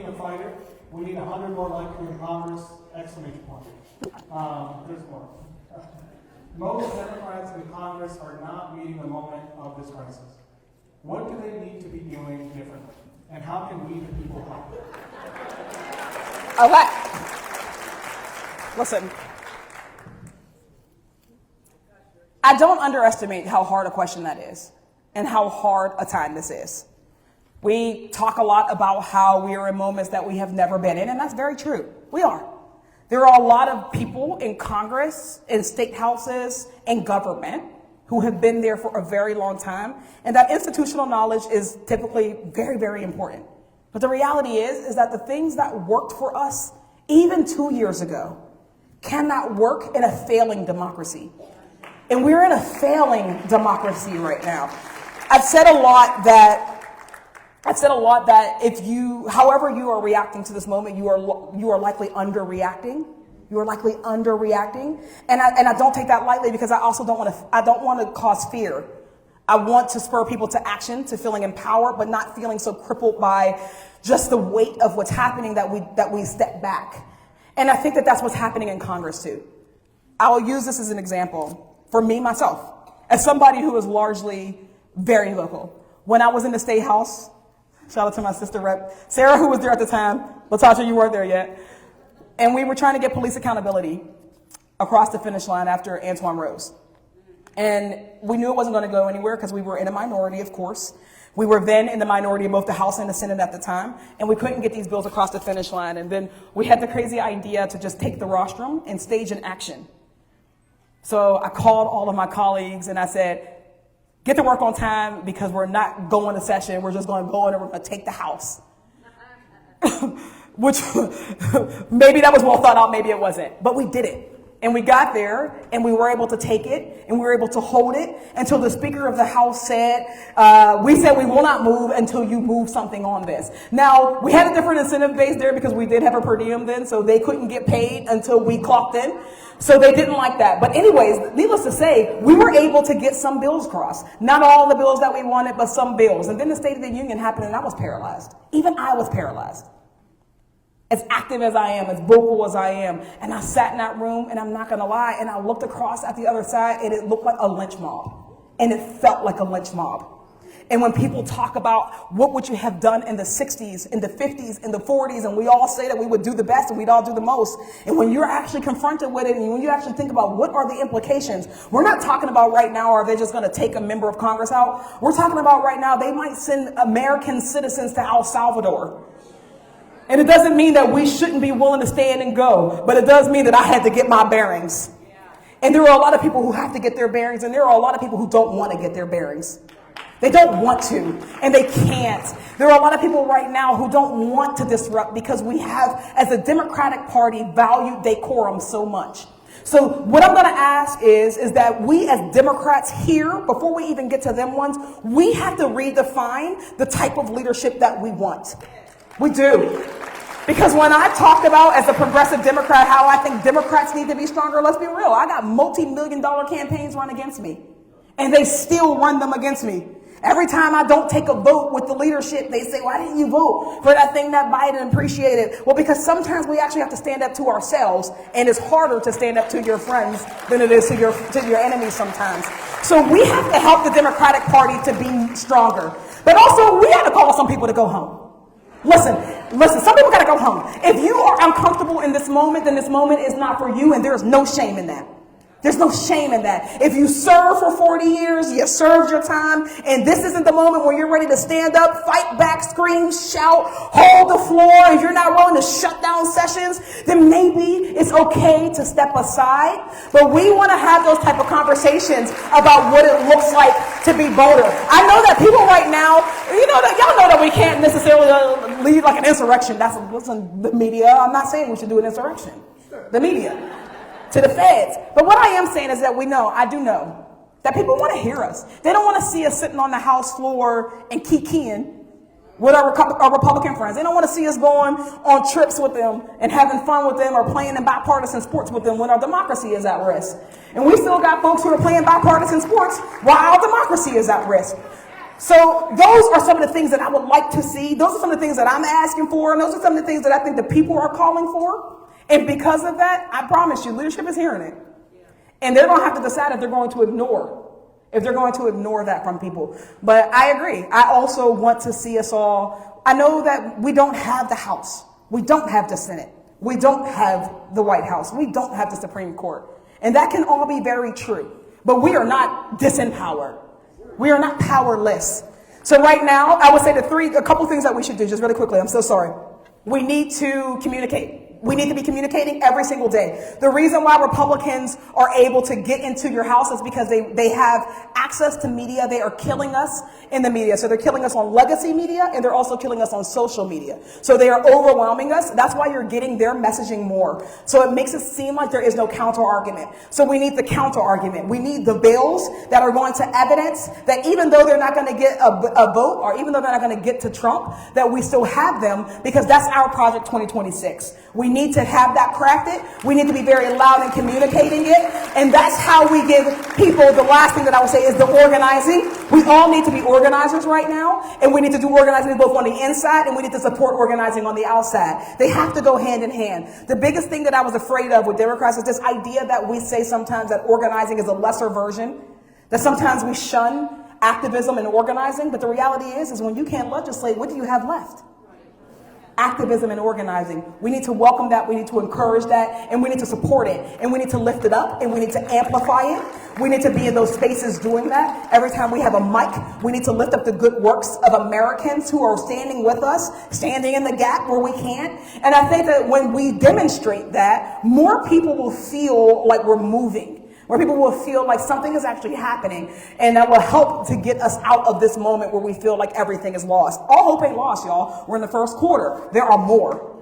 to fight it. We need 100 more like you in Congress, exclamation point. There's more. Most Democrats in Congress are not meeting the moment of this crisis. What do they need to be doing differently? And how can we, the people, help? Okay. Listen. I don't underestimate how hard a question that is and how hard a time this is. We talk a lot about how we are in moments that we have never been in, and that's very true. We are. There are a lot of people in Congress, in state houses, in government who have been there for a very long time, and that institutional knowledge is typically very, very important. But the reality is that the things that worked for us even 2 years ago cannot work in a failing democracy. And we're in a failing democracy right now. I've said a lot that if you, however you are reacting to this moment, you are likely underreacting. You are likely underreacting, and I don't take that lightly because I also don't want to cause fear. I want to spur people to action, to feeling empowered, but not feeling so crippled by just the weight of what's happening that we step back. And I think that that's what's happening in Congress too. I'll use this as an example for me myself, as somebody who is largely very local. When I was in the State House. Shout out to my sister rep, Sarah, who was there at the time. Latasha, you weren't there yet. And we were trying to get police accountability across the finish line after Antoine Rose. And we knew it wasn't going to go anywhere because we were in a minority, of course. We were then in the minority in both the House and the Senate at the time, and we couldn't get these bills across the finish line. And then we had the crazy idea to just take the rostrum and stage an action. So I called all of my colleagues and I said, get to work on time because we're not going to session. We're just going to go in and we're going to take the House. Which maybe that was well thought out, maybe it wasn't. But we did it. And we got there and we were able to take it and we were able to hold it until the Speaker of the House said, we will not move until you move something on this. Now, we had a different incentive base there because we did have a per diem then, so they couldn't get paid until we clocked in. So they didn't like that. But anyways, needless to say, we were able to get some bills crossed. Not all the bills that we wanted, but some bills. And then the State of the Union happened and I was paralyzed. Even I was paralyzed. As active as I am, as vocal as I am. And I sat in that room, and I'm not going to lie, and I looked across at the other side, and it looked like a lynch mob. And it felt like a lynch mob. And when people talk about what would you have done in the 60s, in the 50s, in the 40s, and we all say that we would do the best and we'd all do the most. And when you're actually confronted with it, and when you actually think about what are the implications, we're not talking about right now, are they just going to take a member of Congress out? We're talking about right now, they might send American citizens to El Salvador. And it doesn't mean that we shouldn't be willing to stand and go, but it does mean that I had to get my bearings. And there are a lot of people who have to get their bearings, and there are a lot of people who don't want to get their bearings. They don't want to, and they can't. There are a lot of people right now who don't want to disrupt because we have, as a Democratic Party, valued decorum so much. So what I'm going to ask is that we as Democrats here, before we even get to them ones, we have to redefine the type of leadership that we want. We do. Because when I talked about, as a progressive Democrat, how I think Democrats need to be stronger, let's be real. I got multi-million-dollar campaigns run against me. And they still run them against me. Every time I don't take a vote with the leadership, they say, why didn't you vote for that thing that Biden appreciated? Well, because sometimes we actually have to stand up to ourselves, and it's harder to stand up to your friends than it is to your enemies sometimes. So we have to help the Democratic Party to be stronger. But also, we have to call some people to go home. Listen, some people got to go home. If you are uncomfortable in this moment, then this moment is not for you, and there's no shame in that. There's no shame in that. If you serve for 40 years, you served your time, and this isn't the moment where you're ready to stand up, fight back, scream, shout, hold the floor, if you're not willing to shut down sessions, then maybe it's okay to step aside. But we want to have those type of conversations about what it looks like to be bolder. I know that people right now, y'all know that we can't necessarily lead like an insurrection. That's the media. I'm not saying we should do an insurrection. The media. To the feds. But what I am saying is that I do know, that people want to hear us. They don't want to see us sitting on the House floor and kikiing with our Republican friends. They don't want to see us going on trips with them and having fun with them or playing in bipartisan sports with them when our democracy is at risk. And we still got folks who are playing bipartisan sports while our democracy is at risk. So those are some of the things that I would like to see. Those are some of the things that I'm asking for. And those are some of the things that I think the people are calling for. And because of that, I promise you, leadership is hearing it. And they're going to have to decide if they're going to ignore that from people. But I agree. I also want to see us all. I know that we don't have the House. We don't have the Senate. We don't have the White House. We don't have the Supreme Court. And that can all be very true. But we are not disempowered. We are not powerless. So right now, I would say a couple things that we should do, just really quickly. I'm so sorry. We need to communicate. We need to be communicating every single day. The reason why Republicans are able to get into your house is because they have access to media. They are killing us in the media. So they're killing us on legacy media, and they're also killing us on social media. So they are overwhelming us. That's why you're getting their messaging more. So it makes it seem like there is no counter argument. So we need the counter argument. We need the bills that are going to evidence that even though they're not going to get a vote, or even though they're not going to get to Trump, that we still have them, because that's our Project 2026. We need to have that crafted. We need to be very loud in communicating it. And that's how we give people, the last thing that I would say is the organizing. We all need to be organizers right now. And we need to do organizing both on the inside, and we need to support organizing on the outside. They have to go hand in hand. The biggest thing that I was afraid of with Democrats is this idea that we say sometimes that organizing is a lesser version, that sometimes we shun activism and organizing. But the reality is when you can't legislate, what do you have left? Activism and organizing. We need to welcome that. We need to encourage that, and we need to support it, and we need to lift it up, and we need to amplify it. We need to be in those spaces doing that. Every time we have a mic, we need to lift up the good works of Americans who are standing with us, standing in the gap where we can. And I think that when we demonstrate that, more people will feel like we're moving, where people will feel like something is actually happening, and that will help to get us out of this moment where we feel like everything is lost. All hope ain't lost, y'all. We're in the first quarter. There are more.